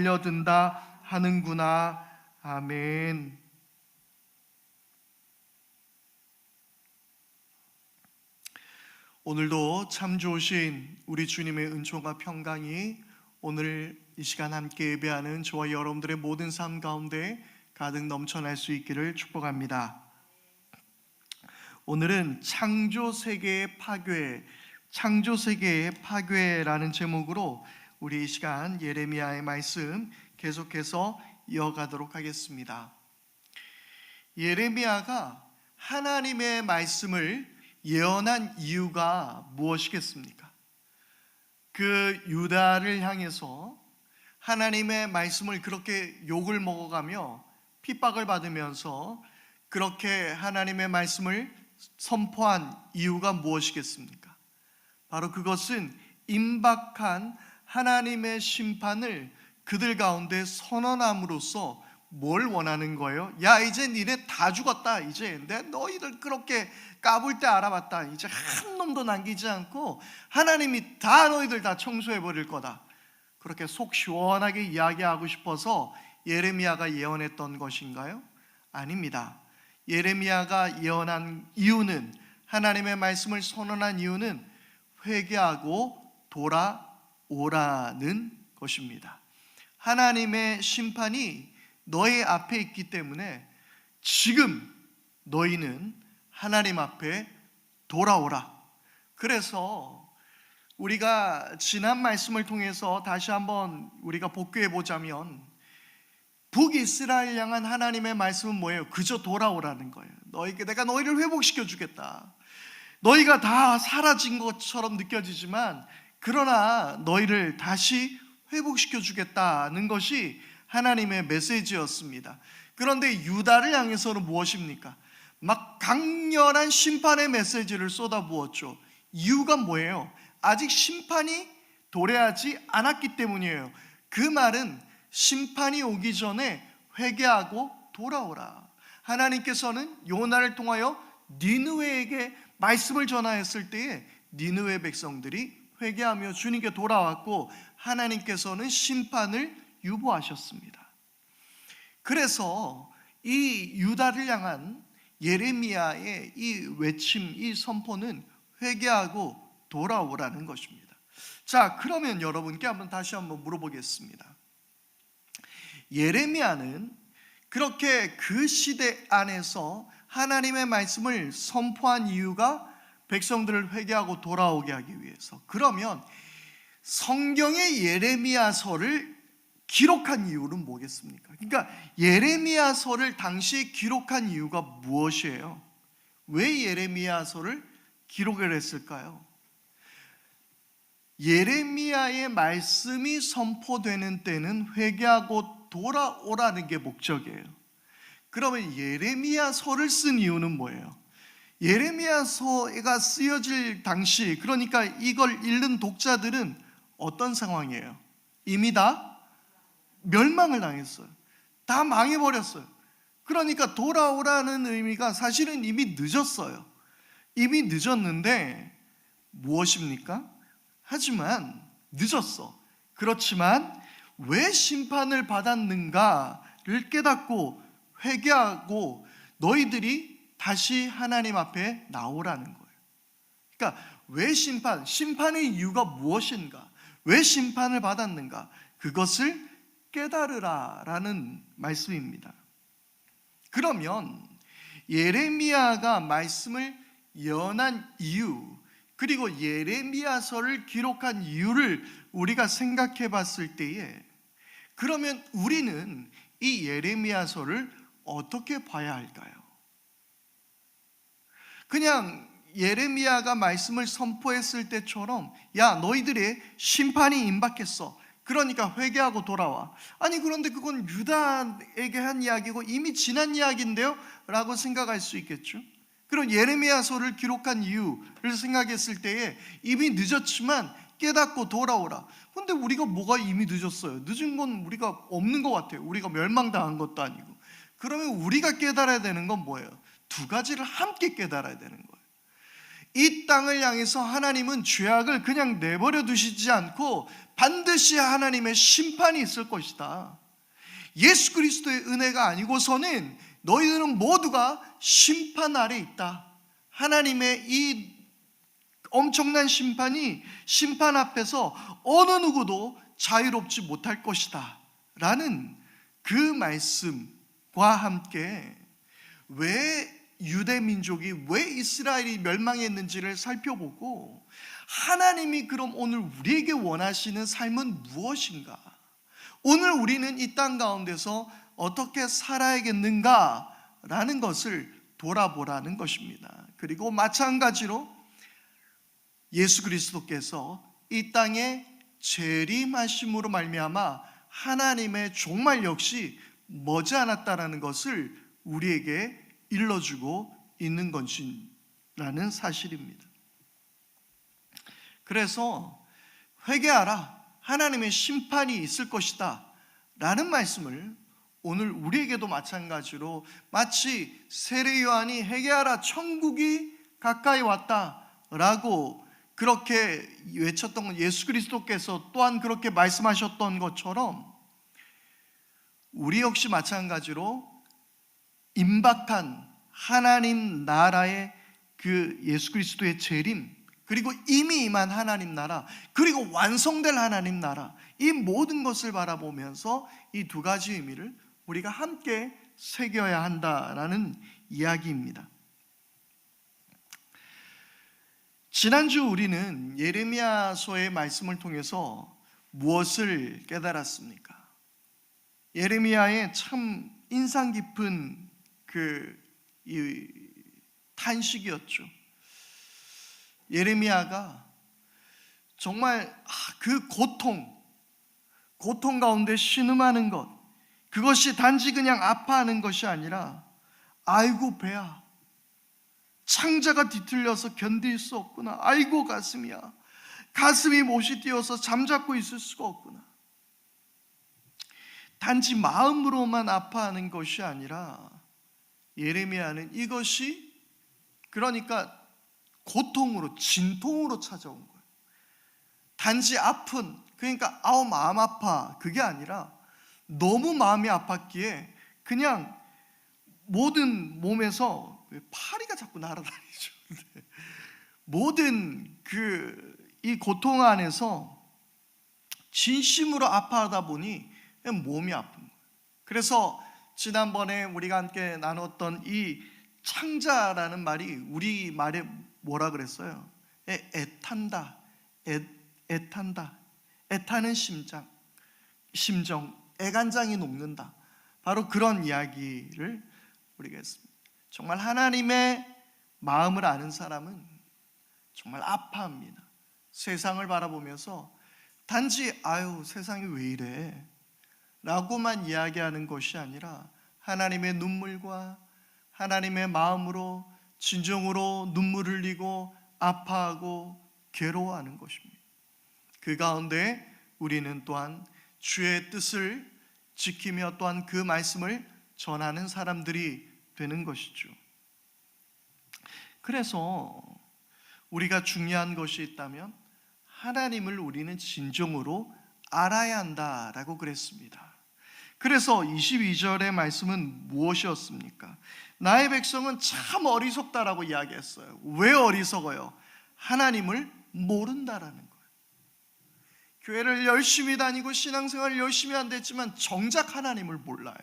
달려든다 하는구나. 아멘. 오늘도 참 좋으신 우리 주님의 은총과 평강이 오늘 이 시간 함께 예배하는 저와 여러분들의 모든 삶 가운데 가득 넘쳐날 수 있기를 축복합니다. 오늘은 창조세계의 파괴라는 제목으로 우리 이 시간 예레미야의 말씀 계속해서 이어가도록 하겠습니다. 예레미야가 하나님의 말씀을 예언한 이유가 무엇이겠습니까? 그 유다를 향해서 하나님의 말씀을 그렇게 욕을 먹어가며 핍박을 받으면서 그렇게 하나님의 말씀을 선포한 이유가 무엇이겠습니까? 바로 그것은 임박한 하나님의 심판을 그들 가운데 선언함으로써 뭘 원하는 거예요? 야, 이제 니네 다 죽었다. 이제 내 너희들 그렇게 까불 때 알아봤다. 이제 한 놈도 남기지 않고 하나님이 다 너희들 다 청소해 버릴 거다. 그렇게 속 시원하게 이야기하고 싶어서 예레미야가 예언했던 것인가요? 아닙니다. 예레미야가 예언한 이유는, 하나님의 말씀을 선언한 이유는 회개하고 돌아오라는 것입니다. 하나님의 심판이 너의 앞에 있기 때문에 지금 너희는 하나님 앞에 돌아오라. 그래서 우리가 지난 말씀을 통해서 다시 한번 우리가 복귀해 보자면, 북이스라엘 향한 하나님의 말씀은 뭐예요? 그저 돌아오라는 거예요. 내가 너희를 회복시켜 주겠다. 너희가 다 사라진 것처럼 느껴지지만 그러나 너희를 다시 회복시켜 주겠다는 것이 하나님의 메시지였습니다. 그런데 유다를 향해서는 무엇입니까? 막 강렬한 심판의 메시지를 쏟아부었죠. 이유가 뭐예요? 아직 심판이 도래하지 않았기 때문이에요. 그 말은 심판이 오기 전에 회개하고 돌아오라. 하나님께서는 요나를 통하여 니느웨에게 말씀을 전하였을 때에 니느웨 백성들이 회개하며 주님께 돌아왔고 하나님께서는 심판을 유보하셨습니다. 그래서 이 유다를 향한 예레미야의 이 외침, 이 선포는 회개하고 돌아오라는 것입니다. 자, 그러면 여러분께 다시 한번 물어보겠습니다. 예레미야는 그렇게 그 시대 안에서 하나님의 말씀을 선포한 이유가 백성들을 회개하고 돌아오게 하기 위해서. 그러면 성경의 예레미야서를 기록한 이유는 뭐겠습니까? 그러니까 예레미야서를 당시에 기록한 이유가 무엇이에요? 왜 예레미야서를 기록을 했을까요? 예레미야의 말씀이 선포되는 때는 회개하고 돌아오라는 게 목적이에요. 그러면 예레미야서를 쓴 이유는 뭐예요? 예레미야서가 쓰여질 당시, 그러니까 이걸 읽는 독자들은 어떤 상황이에요? 이미 다 멸망을 당했어요. 다 망해버렸어요. 그러니까 돌아오라는 의미가 사실은 이미 늦었어요. 이미 늦었는데 무엇입니까? 하지만 늦었어. 그렇지만 왜 심판을 받았는가를 깨닫고 회개하고 너희들이 다시 하나님 앞에 나오라는 거예요. 그러니까 왜 심판의 이유가 무엇인가? 왜 심판을 받았는가? 그것을 깨달으라라는 말씀입니다. 그러면 예레미야가 말씀을 예언한 이유, 그리고 예레미야서를 기록한 이유를 우리가 생각해 봤을 때에, 그러면 우리는 이 예레미야서를 어떻게 봐야 할까요? 그냥 예레미야가 말씀을 선포했을 때처럼, 야, 너희들의 심판이 임박했어. 그러니까 회개하고 돌아와. 아니, 그런데 그건 유다에게 한 이야기고 이미 지난 이야기인데요? 라고 생각할 수 있겠죠. 그럼 예레미야서를 기록한 이유를 생각했을 때에 이미 늦었지만 깨닫고 돌아오라. 근데 우리가 뭐가 이미 늦었어요? 늦은 건 우리가 없는 것 같아요. 우리가 멸망당한 것도 아니고. 그러면 우리가 깨달아야 되는 건 뭐예요? 두 가지를 함께 깨달아야 되는 거예요. 이 땅을 향해서 하나님은 죄악을 그냥 내버려 두시지 않고 반드시 하나님의 심판이 있을 것이다. 예수 그리스도의 은혜가 아니고서는 너희들은 모두가 심판 아래 있다. 하나님의 이 엄청난 심판 앞에서 어느 누구도 자유롭지 못할 것이다 라는 그 말씀과 함께 왜 유대 민족이, 왜 이스라엘이 멸망했는지를 살펴보고 하나님이 그럼 오늘 우리에게 원하시는 삶은 무엇인가? 오늘 우리는 이 땅 가운데서 어떻게 살아야겠는가? 라는 것을 돌아보라는 것입니다. 그리고 마찬가지로 예수 그리스도께서 이 땅에 재림하심으로 말미암아 하나님의 종말 역시 머지않았다라는 것을 우리에게 일러주고 있는 것이라는 사실입니다. 그래서 회개하라, 하나님의 심판이 있을 것이다 라는 말씀을 오늘 우리에게도 마찬가지로 마치 세례 요한이 회개하라, 천국이 가까이 왔다 라고 그렇게 외쳤던 건, 예수 그리스도께서 또한 그렇게 말씀하셨던 것처럼 우리 역시 마찬가지로 임박한 하나님 나라의 그 예수 그리스도의 재림, 그리고 이미 임한 하나님 나라, 그리고 완성될 하나님 나라, 이 모든 것을 바라보면서 이 두 가지 의미를 우리가 함께 새겨야 한다라는 이야기입니다. 지난주 우리는 예레미야서의 말씀을 통해서 무엇을 깨달았습니까? 예레미야의 참 인상 깊은 이 탄식이었죠. 예레미야가 정말 그 고통 가운데 신음하는 것, 그것이 단지 그냥 아파하는 것이 아니라 아이고 배야, 창자가 뒤틀려서 견딜 수 없구나. 아이고 가슴이야, 가슴이 못이 뛰어서 잠자코 있을 수가 없구나. 단지 마음으로만 아파하는 것이 아니라 예레미야는 이것이 그러니까 고통으로, 진통으로 찾아온 거예요. 단지 아픈, 그러니까 아우 마음 아파, 그게 아니라 너무 마음이 아팠기에 그냥 모든 몸에서 파리가 자꾸 날아다니죠. 모든 이 고통 안에서 진심으로 아파하다 보니 몸이 아픈 거예요. 그래서 지난번에 우리가 함께 나눴던 이 창자라는 말이 우리 말에 뭐라 그랬어요? 애탄다, 애탄다, 애타는 심정, 애간장이 녹는다. 바로 그런 이야기를 우리가 했습니다. 정말 하나님의 마음을 아는 사람은 정말 아파합니다. 세상을 바라보면서 단지 아유 세상이 왜 이래 라고만 이야기하는 것이 아니라 하나님의 눈물과 하나님의 마음으로 진정으로 눈물을 흘리고 아파하고 괴로워하는 것입니다. 그 가운데 우리는 또한 주의 뜻을 지키며 또한 그 말씀을 전하는 사람들이 되는 것이죠. 그래서 우리가 중요한 것이 있다면 하나님을 우리는 진정으로 알아야 한다라고 그랬습니다. 그래서 22절의 말씀은 무엇이었습니까? 나의 백성은 참 어리석다라고 이야기했어요. 왜 어리석어요? 하나님을 모른다라는 거예요. 교회를 열심히 다니고 신앙생활을 열심히 한댔지만 정작 하나님을 몰라요.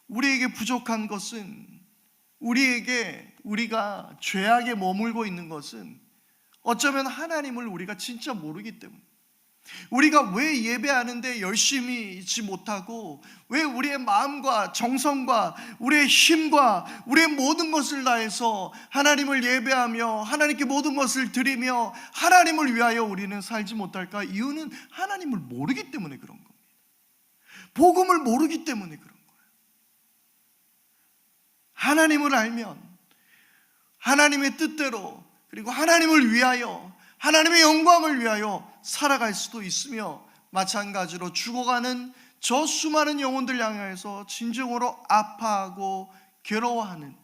우리에게 부족한 것은, 우리가 죄악에 머물고 있는 것은 어쩌면 하나님을 우리가 진짜 모르기 때문에, 우리가 왜 예배하는데 열심히 있지 못하고, 왜 우리의 마음과 정성과 우리의 힘과 우리의 모든 것을 다해서 하나님을 예배하며 하나님께 모든 것을 드리며 하나님을 위하여 우리는 살지 못할까? 이유는 하나님을 모르기 때문에 그런 겁니다. 복음을 모르기 때문에 그런 거예요. 하나님을 알면 하나님의 뜻대로, 그리고 하나님을 위하여, 하나님의 영광을 위하여 살아갈 수도 있으며, 마찬가지로 죽어가는 저 수많은 영혼들 향해서 진정으로 아파하고 괴로워하는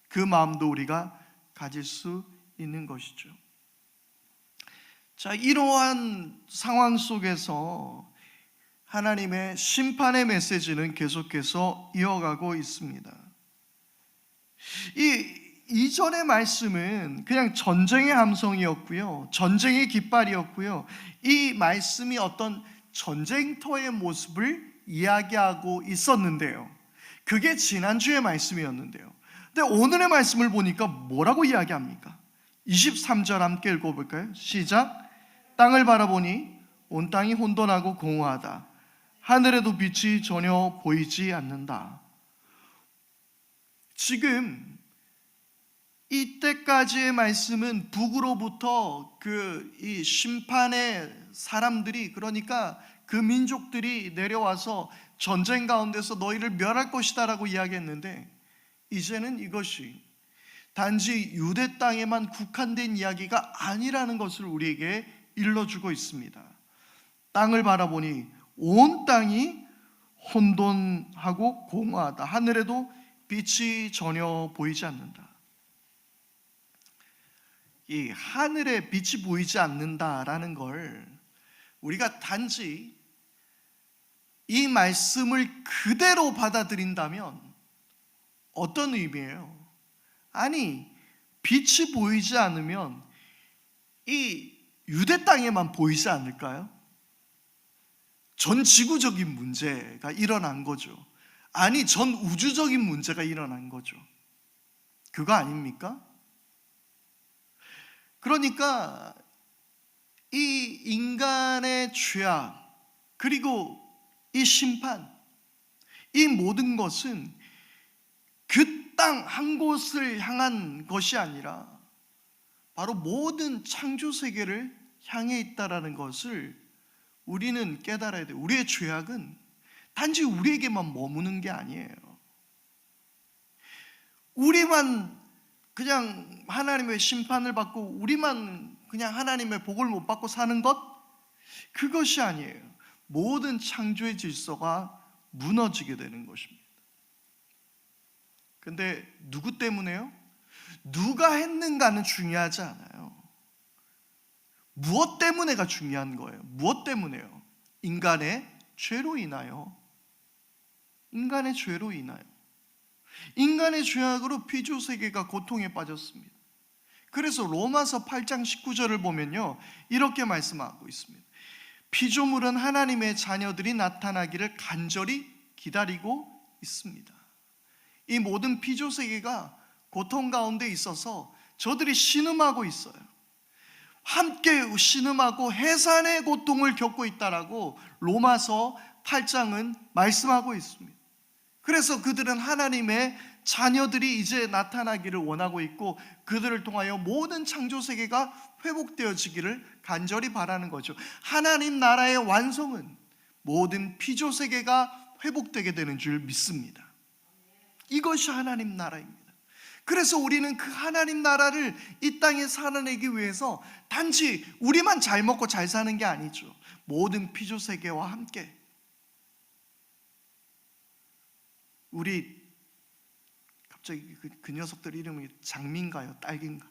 그 마음도 우리가 가질 수 있는 것이죠. 자, 이러한 상황 속에서 하나님의 심판의 메시지는 계속해서 이어가고 있습니다. 이전의 말씀은 그냥 전쟁의 함성이었고요, 전쟁의 깃발이었고요, 이 말씀이 어떤 전쟁터의 모습을 이야기하고 있었는데요, 그게 지난주의 말씀이었는데요. 근데 오늘의 말씀을 보니까 뭐라고 이야기합니까? 23절 함께 읽어볼까요? 시작. 땅을 바라보니 온 땅이 혼돈하고 공허하다. 하늘에도 빛이 전혀 보이지 않는다. 지금 이때까지의 말씀은 북으로부터 이 심판의 사람들이, 그러니까 그 민족들이 내려와서 전쟁 가운데서 너희를 멸할 것이다라고 이야기했는데, 이제는 이것이 단지 유대 땅에만 국한된 이야기가 아니라는 것을 우리에게 일러주고 있습니다. 땅을 바라보니 온 땅이 혼돈하고 공허하다. 하늘에도 빛이 전혀 보이지 않는다. 이 하늘에 빛이 보이지 않는다라는 걸 우리가 단지 이 말씀을 그대로 받아들인다면 어떤 의미예요? 아니, 빛이 보이지 않으면 이 유대 땅에만 보이지 않을까요? 전 지구적인 문제가 일어난 거죠. 아니, 전 우주적인 문제가 일어난 거죠. 그거 아닙니까? 그러니까 이 인간의 죄악, 그리고 이 심판, 이 모든 것은 그 땅 한 곳을 향한 것이 아니라 바로 모든 창조 세계를 향해 있다라는 것을 우리는 깨달아야 돼요. 우리의 죄악은 단지 우리에게만 머무는 게 아니에요. 우리만 그냥 하나님의 심판을 받고 우리만 그냥 하나님의 복을 못 받고 사는 것, 그것이 아니에요. 모든 창조의 질서가 무너지게 되는 것입니다. 근데 누구 때문에요? 누가 했는가는 중요하지 않아요. 무엇 때문에가 중요한 거예요. 무엇 때문에요? 인간의 죄로 인하여. 인간의 죄로 인하여. 인간의 죄악으로 피조세계가 고통에 빠졌습니다. 그래서 로마서 8장 19절을 보면요, 이렇게 말씀하고 있습니다. 피조물은 하나님의 자녀들이 나타나기를 간절히 기다리고 있습니다. 이 모든 피조세계가 고통 가운데 있어서 저들이 신음하고 있어요. 함께 신음하고 해산의 고통을 겪고 있다라고 로마서 8장은 말씀하고 있습니다. 그래서 그들은 하나님의 자녀들이 이제 나타나기를 원하고 있고, 그들을 통하여 모든 창조 세계가 회복되어지기를 간절히 바라는 거죠. 하나님 나라의 완성은 모든 피조 세계가 회복되게 되는 줄 믿습니다. 이것이 하나님 나라입니다. 그래서 우리는 그 하나님 나라를 이 땅에 살아내기 위해서 단지 우리만 잘 먹고 잘 사는 게 아니죠. 모든 피조 세계와 함께. 우리 갑자기 그 녀석들 이름이 장미인가요? 딸기인가?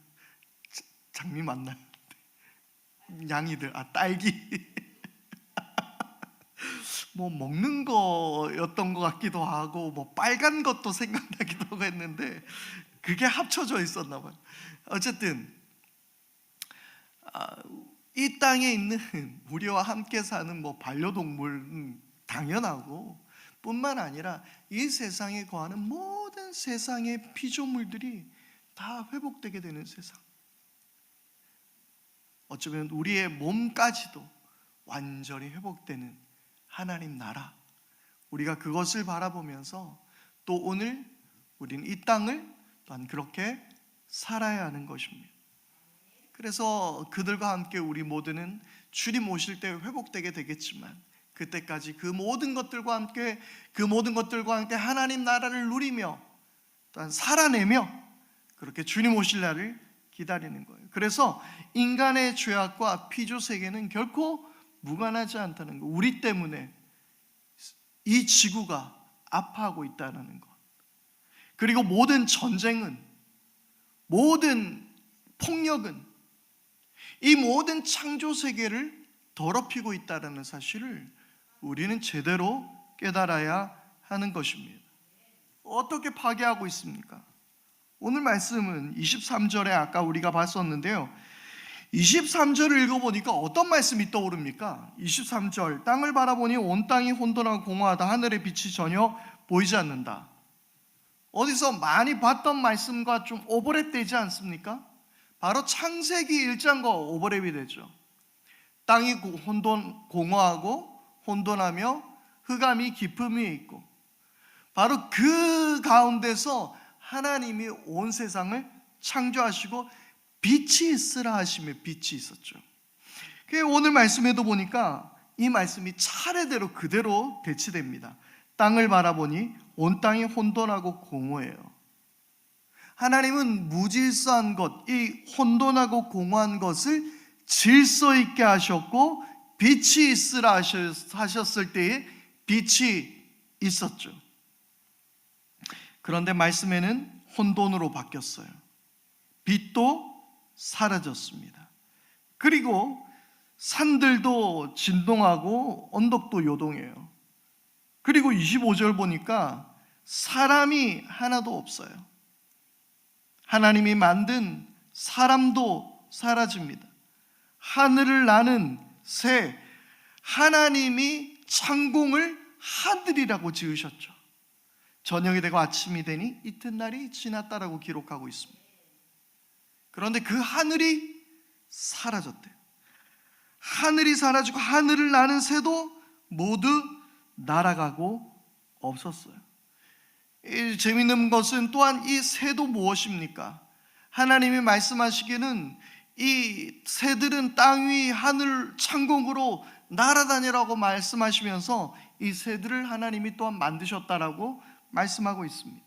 장미 맞나요? 양이들, 딸기. 뭐 먹는 거였던 것 같기도 하고, 뭐 빨간 것도 생각나기도 했는데 그게 합쳐져 있었나 봐요. 어쨌든 이 땅에 있는 우리와 함께 사는 반려동물은 당연하고, 뿐만 아니라 이 세상에 거하는 모든 세상의 피조물들이 다 회복되게 되는 세상. 어쩌면 우리의 몸까지도 완전히 회복되는 하나님 나라, 우리가 그것을 바라보면서 또 오늘 우리는 이 땅을 또한 그렇게 살아야 하는 것입니다. 그래서 그들과 함께 우리 모두는 주님 오실 때 회복되게 되겠지만, 그때까지 그 모든 것들과 함께 하나님 나라를 누리며 또한 살아내며 그렇게 주님 오실 날을 기다리는 거예요. 그래서 인간의 죄악과 피조 세계는 결코 무관하지 않다는 것, 우리 때문에 이 지구가 아파하고 있다는 것, 그리고 모든 전쟁은 모든 폭력은 이 모든 창조 세계를 더럽히고 있다는 사실을 우리는 제대로 깨달아야 하는 것입니다. 어떻게 파괴하고 있습니까? 오늘 말씀은 23절에 아까 우리가 봤었는데요, 23절을 읽어보니까 어떤 말씀이 떠오릅니까? 23절, 땅을 바라보니 온 땅이 혼돈하고 공허하다. 하늘의 빛이 전혀 보이지 않는다. 어디서 많이 봤던 말씀과 좀 오버랩되지 않습니까? 바로 창세기 1장과 오버랩이 되죠. 땅이 공허하고 혼돈하며 흑암이 깊음 위에 있고, 바로 그 가운데서 하나님이 온 세상을 창조하시고 빛이 있으라 하시며 빛이 있었죠. 오늘 말씀에도 보니까 이 말씀이 차례대로 그대로 대치됩니다. 땅을 바라보니 온 땅이 혼돈하고 공허해요. 하나님은 무질서한 것, 이 혼돈하고 공허한 것을 질서 있게 하셨고 빛이 있으라 하셨을 때에 빛이 있었죠. 그런데 말씀에는 혼돈으로 바뀌었어요. 빛도 사라졌습니다. 그리고 산들도 진동하고 언덕도 요동해요. 그리고 25절 보니까 사람이 하나도 없어요. 하나님이 만든 사람도 사라집니다. 하늘을 나는 새, 하나님이 창공을 하늘이라고 지으셨죠. 저녁이 되고 아침이 되니 이튿날이 지났다라고 기록하고 있습니다. 그런데 그 하늘이 사라졌대요. 하늘이 사라지고 하늘을 나는 새도 모두 날아가고 없었어요. 재미있는 것은 또한 이 새도 무엇입니까? 하나님이 말씀하시기는 이 새들은 땅 위 하늘 창공으로 날아다니라고 말씀하시면서 이 새들을 하나님이 또한 만드셨다라고 말씀하고 있습니다.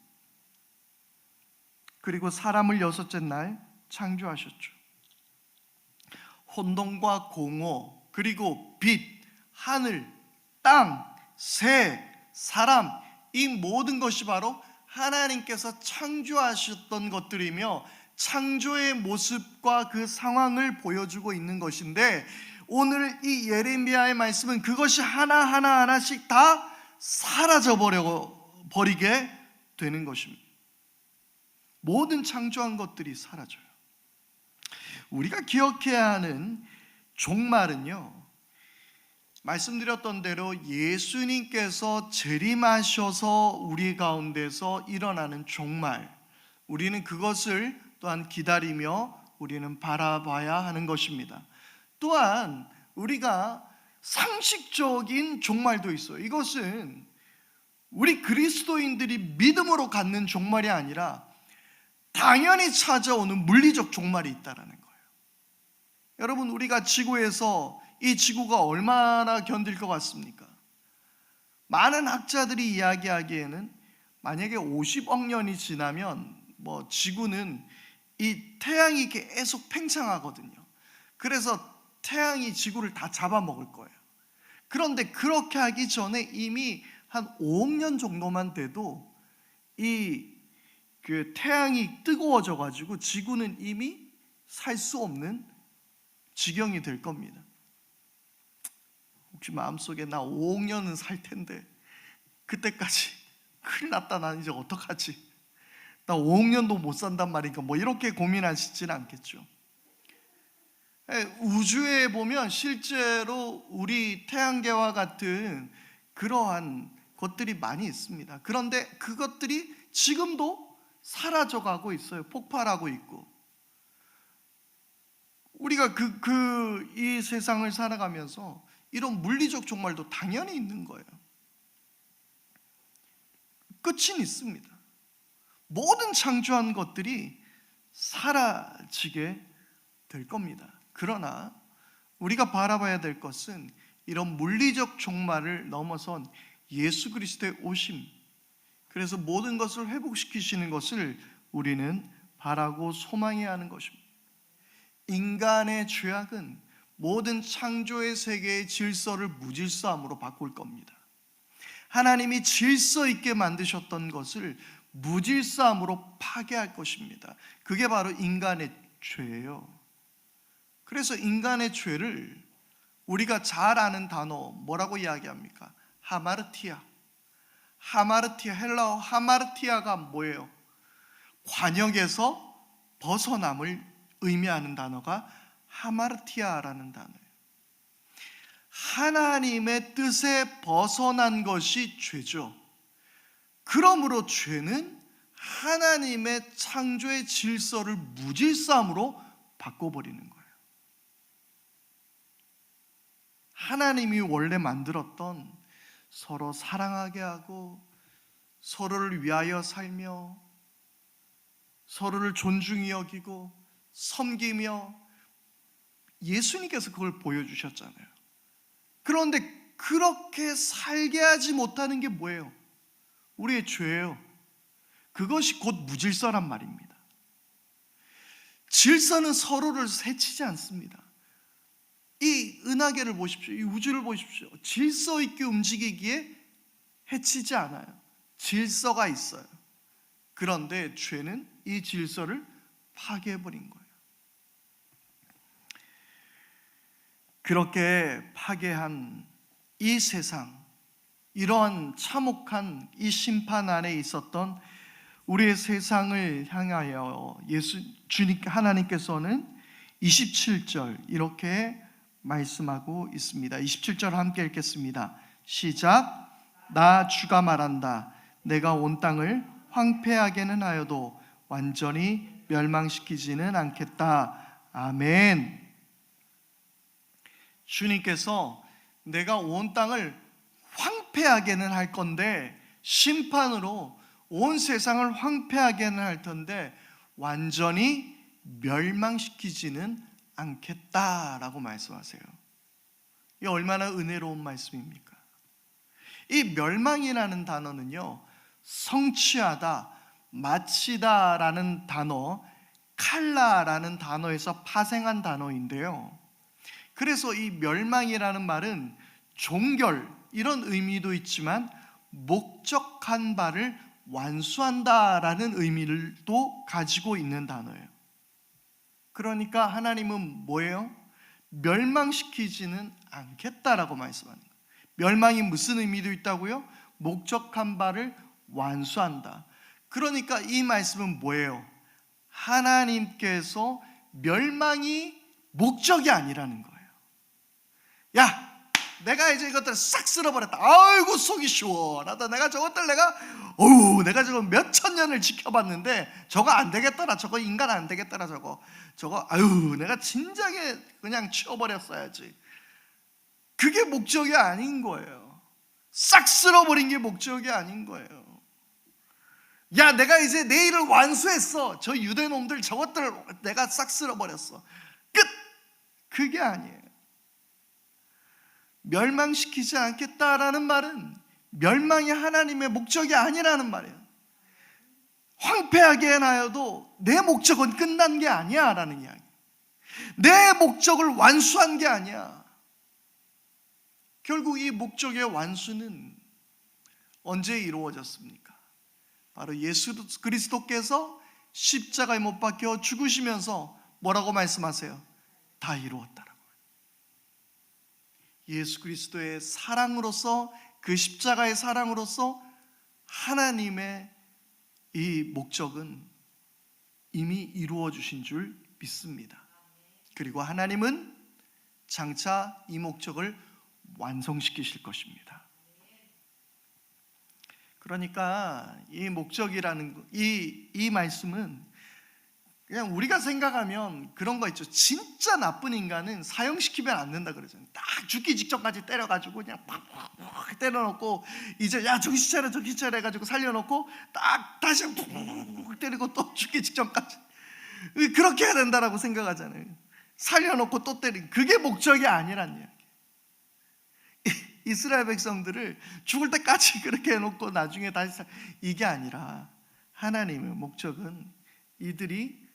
그리고 사람을 여섯째 날 창조하셨죠. 혼돈과 공허, 그리고 빛, 하늘, 땅, 새, 사람, 이 모든 것이 바로 하나님께서 창조하셨던 것들이며 창조의 모습과 그 상황을 보여주고 있는 것인데, 오늘 이 예레미야의 말씀은 그것이 하나씩 다 사라져버리게 되는 것입니다. 모든 창조한 것들이 사라져요. 우리가 기억해야 하는 종말은요, 말씀드렸던 대로 예수님께서 재림하셔서 우리 가운데서 일어나는 종말, 우리는 그것을 또한 기다리며 우리는 바라봐야 하는 것입니다. 또한 우리가 상식적인 종말도 있어요. 이것은 우리 그리스도인들이 믿음으로 갖는 종말이 아니라 당연히 찾아오는 물리적 종말이 있다는 거예요. 여러분, 우리가 지구에서 이 지구가 얼마나 견딜 것 같습니까? 많은 학자들이 이야기하기에는 만약에 50억 년이 지나면 지구는 이 태양이 계속 팽창하거든요. 그래서 태양이 지구를 다 잡아먹을 거예요. 그런데 그렇게 하기 전에 이미 한 5억 년 정도만 돼도 그 태양이 뜨거워져 가지고 지구는 이미 살 수 없는 지경이 될 겁니다. 혹시 마음속에 나 5억 년은 살 텐데 그때까지 큰일 났다, 난 이제 어떡하지? 나 5억 년도 못 산단 말인가, 이렇게 고민하시지는 않겠죠. 우주에 보면 실제로 우리 태양계와 같은 그러한 것들이 많이 있습니다. 그런데 그것들이 지금도 사라져가고 있어요. 폭발하고 있고. 우리가 이 세상을 살아가면서 이런 물리적 종말도 당연히 있는 거예요. 끝은 있습니다. 모든 창조한 것들이 사라지게 될 겁니다. 그러나 우리가 바라봐야 될 것은 이런 물리적 종말을 넘어선 예수 그리스도의 오심, 그래서 모든 것을 회복시키시는 것을 우리는 바라고 소망해야 하는 것입니다. 인간의 죄악은 모든 창조의 세계의 질서를 무질서함으로 바꿀 겁니다. 하나님이 질서 있게 만드셨던 것을 무질서함으로 파괴할 것입니다. 그게 바로 인간의 죄예요. 그래서 인간의 죄를 우리가 잘 아는 단어 뭐라고 이야기합니까? 하마르티아. 하마르티아, 헬라어 하마르티아가 뭐예요? 관역에서 벗어남을 의미하는 단어가 하마르티아라는 단어예요. 하나님의 뜻에 벗어난 것이 죄죠. 그러므로 죄는 하나님의 창조의 질서를 무질서함으로 바꿔버리는 거예요. 하나님이 원래 만들었던 서로 사랑하게 하고 서로를 위하여 살며 서로를 존중히 여기고 섬기며 예수님께서 그걸 보여주셨잖아요. 그런데 그렇게 살게 하지 못하는 게 뭐예요? 우리의 죄예요. 그것이 곧 무질서란 말입니다. 질서는 서로를 해치지 않습니다. 이 은하계를 보십시오. 이 우주를 보십시오. 질서 있게 움직이기에 해치지 않아요. 질서가 있어요. 그런데 죄는 이 질서를 파괴해버린 거예요. 그렇게 파괴한 이 세상, 이러한 참혹한 이 심판 안에 있었던 우리의 세상을 향하여 주님 하나님께서는 27절 이렇게 말씀하고 있습니다. 27절 함께 읽겠습니다. 시작. 나 주가 말한다. 내가 온 땅을 황폐하게는 하여도 완전히 멸망시키지는 않겠다. 아멘. 주님께서 내가 온 땅을 황폐하게는 할 건데, 심판으로 온 세상을 황폐하게는 할 텐데 완전히 멸망시키지는 않겠다라고 말씀하세요. 이 얼마나 은혜로운 말씀입니까? 이 멸망이라는 단어는요, 성취하다, 마치다라는 단어, 칼라라는 단어에서 파생한 단어인데요. 그래서 이 멸망이라는 말은 종결, 이런 의미도 있지만 목적한 바를 완수한다라는 의미를 또 가지고 있는 단어예요. 그러니까 하나님은 뭐예요? 멸망시키지는 않겠다라고 말씀하는 거예요. 멸망이 무슨 의미도 있다고요? 목적한 바를 완수한다. 그러니까 이 말씀은 뭐예요? 하나님께서 멸망이 목적이 아니라는 거예요. 야, 내가 이제 이것들을 싹 쓸어버렸다. 아이고 속이 시원하다. 내가 저것들 내가 저거 몇천 년을 지켜봤는데 저거 안 되겠더라. 저거 인간 안 되겠더라. 저거 내가 진작에 그냥 치워버렸어야지. 그게 목적이 아닌 거예요. 싹 쓸어버린 게 목적이 아닌 거예요. 야, 내가 이제 내 일을 완수했어. 저 유대놈들 저것들 내가 싹 쓸어버렸어. 끝! 그게 아니에요. 멸망시키지 않겠다라는 말은 멸망이 하나님의 목적이 아니라는 말이에요. 황폐하게 해놔도 내 목적은 끝난 게 아니야 라는 이야기. 내 목적을 완수한 게 아니야. 결국 이 목적의 완수는 언제 이루어졌습니까? 바로 예수 그리스도께서 십자가에 못 박혀 죽으시면서 뭐라고 말씀하세요? 다 이루었다라고. 예수 그리스도의 사랑으로서, 그 십자가의 사랑으로서 하나님의 이 목적은 이미 이루어 주신 줄 믿습니다. 그리고 하나님은 장차 이 목적을 완성시키실 것입니다. 그러니까 이 목적이라는 이 말씀은 그냥 우리가 생각하면 그런 거 있죠. 진짜 나쁜 인간은 사형시키면 안 된다 그러잖아요. 딱 죽기 직전까지 때려가지고 그냥 팍팍 때려놓고 이제 야 정신 차려 해가지고 살려놓고 딱 다시 푹 때리고 또 죽기 직전까지 그렇게 해야 된다라고 생각하잖아요. 살려놓고 또 때리고. 그게 목적이 아니란 이야기. 이스라엘 백성들을 죽을 때까지 그렇게 해놓고 나중에 다시 이게 아니라 하나님의 목적은 이들이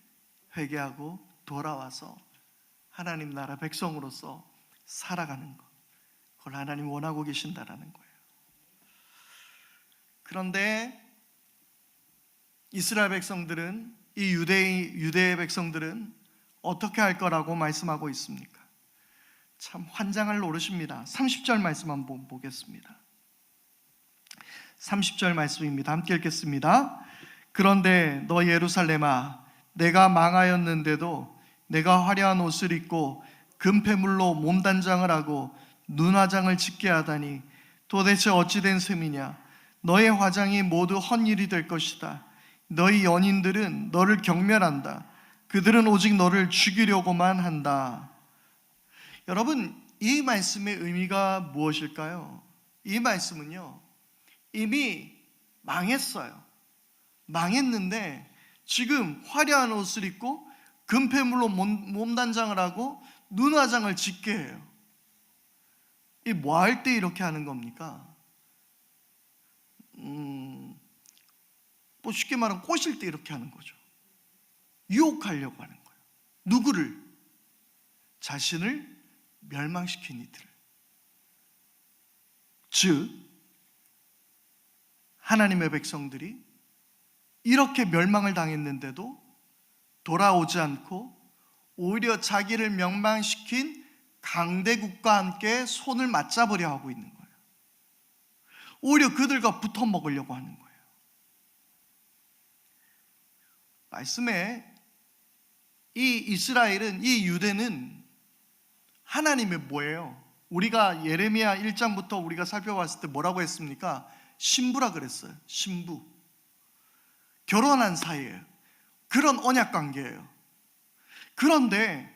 회개하고 돌아와서 하나님 나라 백성으로서 살아가는 것, 그걸 하나님 원하고 계신다라는 거예요. 그런데 이스라엘 백성들은, 이 유대의 백성들은 어떻게 할 거라고 말씀하고 있습니까? 참 환장을 노릇입니다. 30절 말씀 한번 보겠습니다. 30절 말씀입니다. 함께 읽겠습니다. 그런데 너 예루살렘아, 내가 망하였는데도 내가 화려한 옷을 입고 금폐물로 몸단장을 하고 눈화장을 짓게 하다니 도대체 어찌 된 셈이냐? 너의 화장이 모두 헛일이 될 것이다. 너희 연인들은 너를 경멸한다. 그들은 오직 너를 죽이려고만 한다. 여러분, 이 말씀의 의미가 무엇일까요? 이 말씀은요, 이미 망했어요. 망했는데 지금 화려한 옷을 입고 금폐물로 몸단장을 하고 눈화장을 짓게 해요. 이 뭐 할 때 이렇게 하는 겁니까? 뭐 쉽게 말하면 꼬실 때 이렇게 하는 거죠. 유혹하려고 하는 거예요. 누구를? 자신을 멸망시킨 이들을. 즉 하나님의 백성들이 이렇게 멸망을 당했는데도 돌아오지 않고 오히려 자기를 멸망시킨 강대국과 함께 손을 맞잡으려 하고 있는 거예요. 오히려 그들과 붙어 먹으려고 하는 거예요. 말씀에 이 이스라엘은, 이 유대는 하나님의 뭐예요? 우리가 예레미야 1장부터 우리가 살펴봤을 때 뭐라고 했습니까? 신부라 그랬어요. 신부. 결혼한 사이예요. 그런 언약 관계예요. 그런데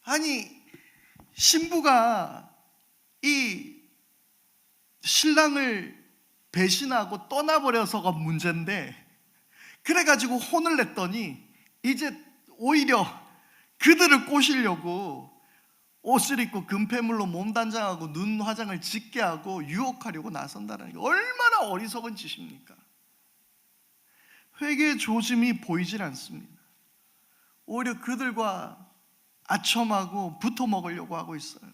아니 신부가 이 신랑을 배신하고 떠나버려서가 문제인데, 그래가지고 혼을 냈더니 이제 오히려 그들을 꼬시려고 옷을 입고 금폐물로 몸단장하고 눈 화장을 짓게 하고 유혹하려고 나선다는 게 얼마나 어리석은 짓입니까? 회개의 조짐이 보이질 않습니다. 오히려 그들과 아첨하고 붙어 먹으려고 하고 있어요.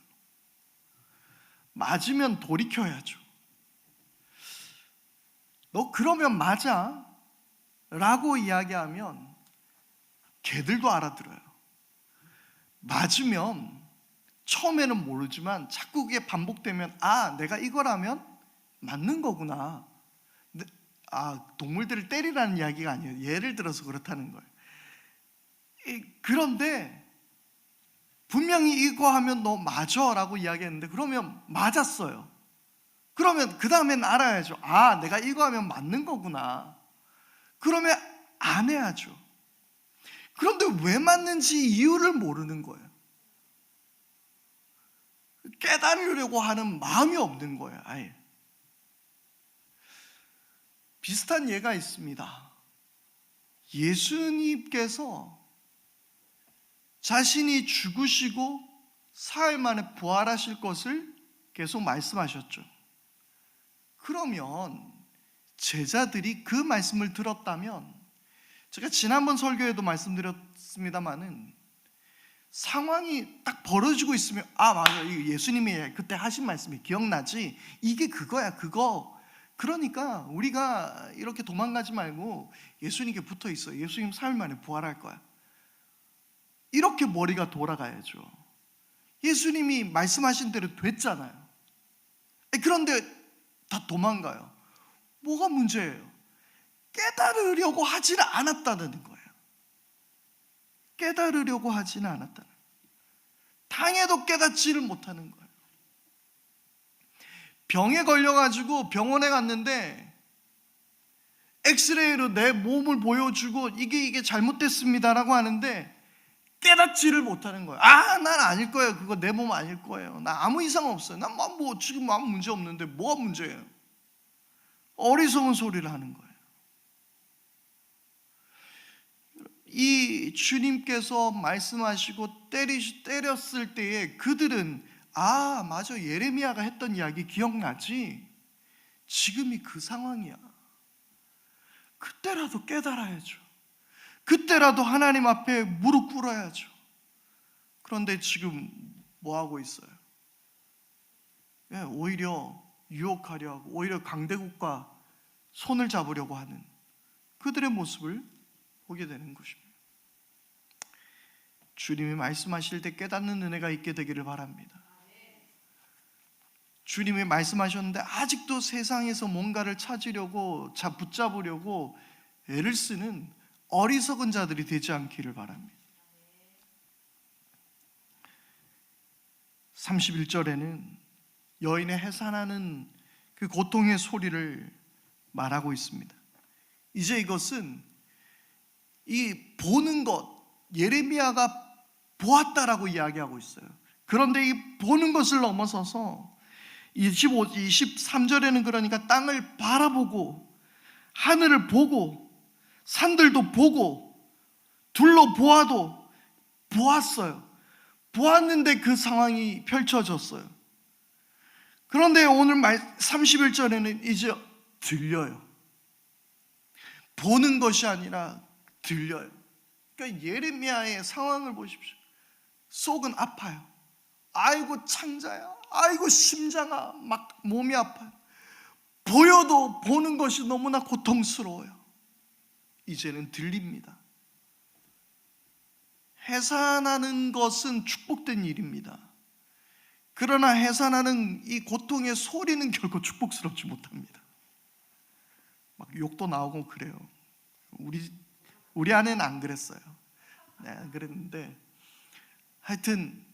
맞으면 돌이켜야죠. 너 그러면 맞아 라고 이야기하면 걔들도 알아들어요. 맞으면 처음에는 모르지만 자꾸 그게 반복되면 아, 내가 이거라면 맞는 거구나. 동물들을 때리라는 이야기가 아니에요. 예를 들어서 그렇다는 거예요. 그런데 분명히 이거 하면 너 맞아 라고 이야기했는데 그러면 맞았어요. 그러면 그 다음엔 알아야죠. 아, 내가 이거 하면 맞는 거구나. 그러면 안 해야죠. 그런데 왜 맞는지 이유를 모르는 거예요. 깨달으려고 하는 마음이 없는 거예요. 아예. 비슷한 예가 있습니다. 예수님께서 자신이 죽으시고 사흘 만에 부활하실 것을 계속 말씀하셨죠. 그러면 제자들이 그 말씀을 들었다면, 제가 지난번 설교에도 말씀드렸습니다마는 상황이 딱 벌어지고 있으면 아, 맞아, 예수님이 그때 하신 말씀이 기억나지? 이게 그거야, 그거. 그러니까 우리가 이렇게 도망가지 말고 예수님께 붙어 있어. 예수님 사흘 만에 부활할 거야. 이렇게 머리가 돌아가야죠. 예수님이 말씀하신 대로 됐잖아요. 그런데 다 도망가요. 뭐가 문제예요? 깨달으려고 하지는 않았다는 거예요. 깨달으려고 하지는 않았다는, 당해도 깨닫지를 못하는 거예요. 병에 걸려가지고 병원에 갔는데 엑스레이로 내 몸을 보여주고 이게 잘못됐습니다라고 하는데 깨닫지를 못하는 거예요. 아, 난 아닐 거예요. 그거 내 몸 아닐 거예요. 나 아무 이상 없어요. 난 뭐 지금 아무 문제 없는데 뭐가 문제예요? 어리석은 소리를 하는 거예요. 이 주님께서 말씀하시고 때렸을 때에 그들은 아, 맞아, 예레미야가 했던 이야기 기억나지? 지금이 그 상황이야. 그때라도 깨달아야죠. 그때라도 하나님 앞에 무릎 꿇어야죠. 그런데 지금 뭐 하고 있어요? 오히려 유혹하려 하고 오히려 강대국과 손을 잡으려고 하는 그들의 모습을 보게 되는 것입니다. 주님이 말씀하실 때 깨닫는 은혜가 있게 되기를 바랍니다. 주님이 말씀하셨는데 아직도 세상에서 뭔가를 찾으려고 붙잡으려고 애를 쓰는 어리석은 자들이 되지 않기를 바랍니다. 31절에는 여인의 해산하는 그 고통의 소리를 말하고 있습니다. 이제 이것은 이 보는 것, 예레미야가 보았다라고 이야기하고 있어요. 그런데 이 보는 것을 넘어서서 23절에는 그러니까 땅을 바라보고 하늘을 보고 산들도 보고 둘러보아도 보았어요. 보았는데 그 상황이 펼쳐졌어요. 그런데 오늘 31절에는 이제 들려요. 보는 것이 아니라 들려요. 그러니까 예레미야의 상황을 보십시오. 속은 아파요. 아이고 창자야, 아이고 심장아, 막 몸이 아파요. 보여도 보는 것이 너무나 고통스러워요. 이제는 들립니다. 해산하는 것은 축복된 일입니다. 그러나 해산하는 이 고통의 소리는 결코 축복스럽지 못합니다. 막 욕도 나오고 그래요. 우리 아내는 안 그랬어요. 네, 안 그랬는데 하여튼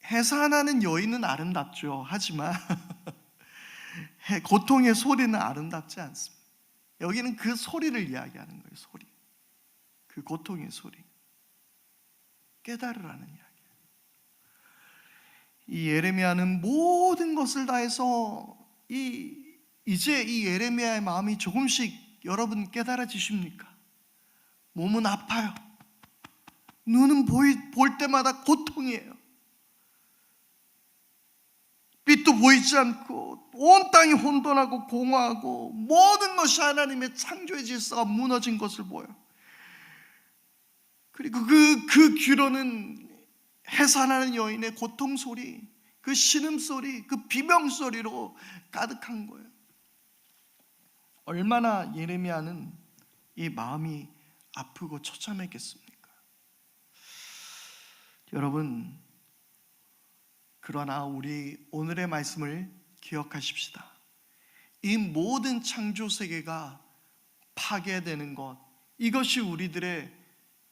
해산하는 여인은 아름답죠. 하지만 고통의 소리는 아름답지 않습니다. 여기는 그 소리를 이야기하는 거예요. 소리, 그 고통의 소리, 깨달으라는 이야기. 이 예레미야는 모든 것을 다해서 이제 이 예레미야의 마음이 조금씩 여러분 깨달아지십니까? 몸은 아파요. 눈은 볼 때마다 고통이에요. 빛도 보이지 않고 온 땅이 혼돈하고 공허하고 모든 것이 하나님의 창조의 질서가 무너진 것을 보여요. 그리고 그 귀로는 해산하는 여인의 고통 소리, 그 신음 소리, 그 비명 소리로 가득한 거예요. 얼마나 예레미야는 이 마음이 아프고 처참했겠습니까? 여러분, 그러나 우리 오늘의 말씀을 기억하십시다. 이 모든 창조 세계가 파괴되는 것, 이것이 우리들의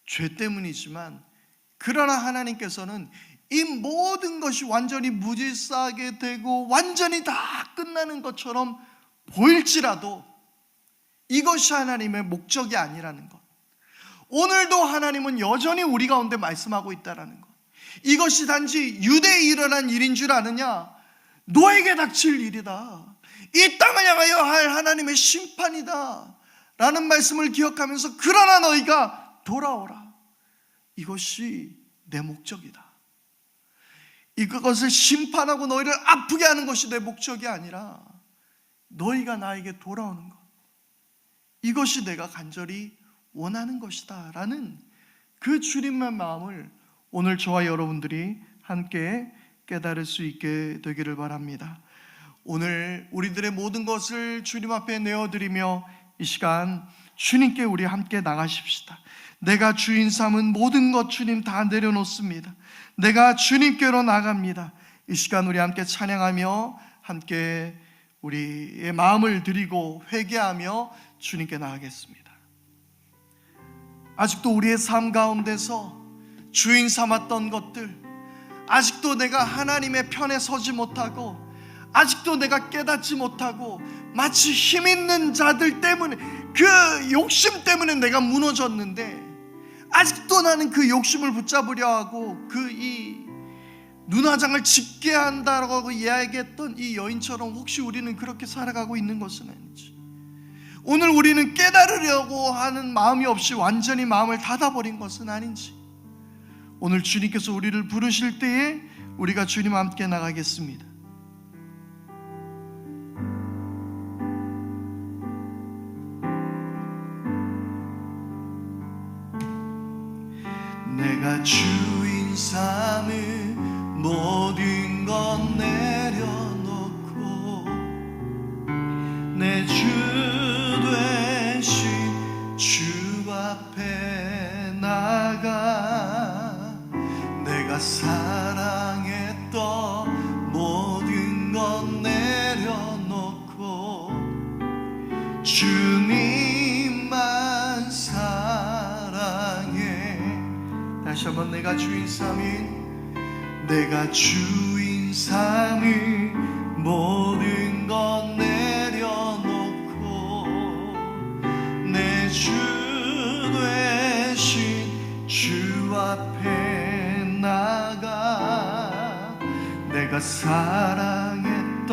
죄 때문이지만, 그러나 하나님께서는 이 모든 것이 완전히 무질서하게 되고 완전히 다 끝나는 것처럼 보일지라도 이것이 하나님의 목적이 아니라는 것, 오늘도 하나님은 여전히 우리 가운데 말씀하고 있다는 것, 이것이 단지 유대에 일어난 일인 줄 아느냐? 너에게 닥칠 일이다. 이 땅을 향하여 할 하나님의 심판이다 라는 말씀을 기억하면서, 그러나 너희가 돌아오라, 이것이 내 목적이다. 이것을 심판하고 너희를 아프게 하는 것이 내 목적이 아니라 너희가 나에게 돌아오는 것, 이것이 내가 간절히 원하는 것이다 라는 그 주님의 마음을 오늘 저와 여러분들이 함께 깨달을 수 있게 되기를 바랍니다. 오늘 우리들의 모든 것을 주님 앞에 내어드리며 이 시간 주님께 우리 함께 나가십시다. 내가 주인 삼은 모든 것 주님 다 내려놓습니다. 내가 주님께로 나갑니다. 이 시간 우리 함께 찬양하며 함께 우리의 마음을 드리고 회개하며 주님께 나가겠습니다. 아직도 우리의 삶 가운데서 주인 삼았던 것들, 아직도 내가 하나님의 편에 서지 못하고, 아직도 내가 깨닫지 못하고, 마치 힘 있는 자들 때문에, 그 욕심 때문에 내가 무너졌는데 아직도 나는 그 욕심을 붙잡으려 하고 이 눈화장을 짙게 한다고 이야기했던 이 여인처럼 혹시 우리는 그렇게 살아가고 있는 것은 아닌지, 오늘 우리는 깨달으려고 하는 마음이 없이 완전히 마음을 닫아버린 것은 아닌지, 오늘 주님께서 우리를 부르실 때에 우리가 주님과 함께 나가겠습니다. 내가 주인 삼은 모든 것 내려놓고 내 주 된 주님만 사랑해. 다시 한번 내가 주인 삼은, 내가 주인 삼은 모든 것 내려놓고 내 주 되신 주 앞에 나가 내가 사랑했던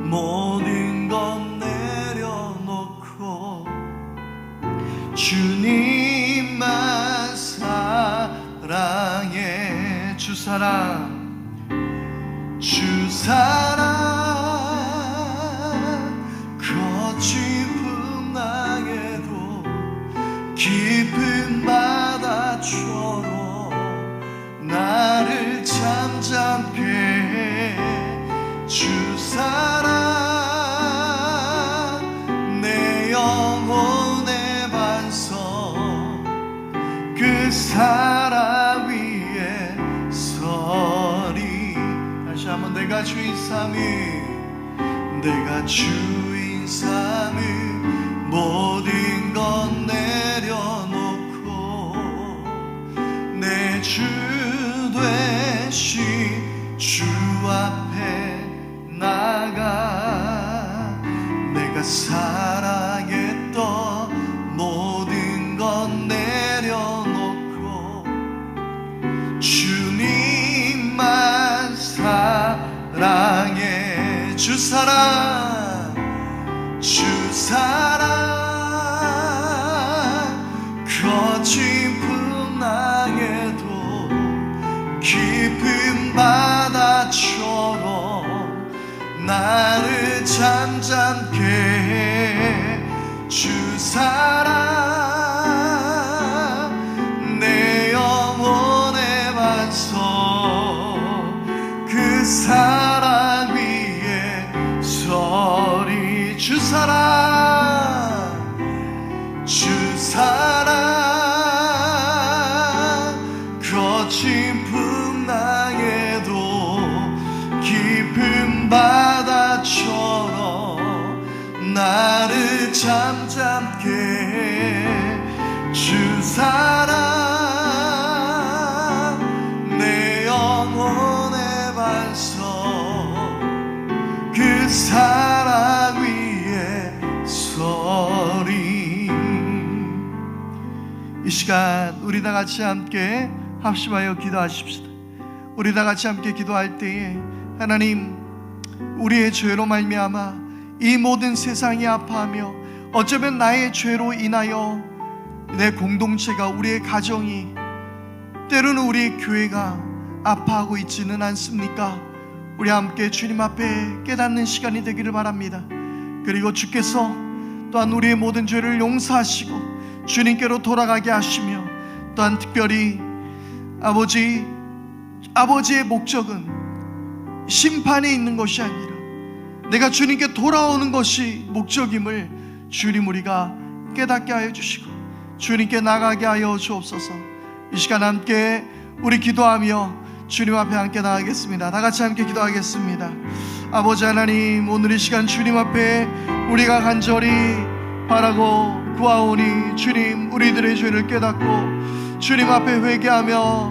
모든 것 내려놓고 주님만 사랑해. 주 사랑, 주 사랑 거친 풍랑에도 깊은 바다처럼 나를 잠잠케 해. 주 사랑 내 영혼의 반석, 그 사랑 위에 서리. 다시 한번 내가 주인 삼은, 내가 주인 삼은 모든 것 내려놓고 내 주 되신 주 앞에 나가 내가 사랑했던 모든 것 내려놓고 주님만 사랑해. 주 사랑, 주 사랑 거친 풍랑에도 깊은 바다처럼 나를 잠잠케 해. 주 사랑 내 영혼의 반석, 그 사랑 위에 서리. 주 사랑, 주 사랑 거친 풍랑에도 깊은 바다처럼 나를 잠잠케 해. 주 사랑 내 영혼의 반석, 그 사랑 위에 서리. 이 시간 우리 다 같이 함께 합심하여 기도하십시다. 우리 다 같이 함께 기도할 때에 하나님, 우리의 죄로 말미암아 이 모든 세상이 아파하며 어쩌면 나의 죄로 인하여 내 공동체가, 우리의 가정이, 때로는 우리의 교회가 아파하고 있지는 않습니까? 우리 함께 주님 앞에 깨닫는 시간이 되기를 바랍니다. 그리고 주께서 또한 우리의 모든 죄를 용서하시고 주님께로 돌아가게 하시며, 또한 특별히 아버지의 목적은 심판에 있는 것이 아니라 내가 주님께 돌아오는 것이 목적임을 주님 우리가 깨닫게 하여 주시고 주님께 나가게 하여 주옵소서. 이 시간 함께 우리 기도하며 주님 앞에 함께 나가겠습니다. 다 같이 함께 기도하겠습니다. 아버지 하나님, 오늘 이 시간 주님 앞에 우리가 간절히 바라고 구하오니 주님, 우리들의 죄를 깨닫고 주님 앞에 회개하며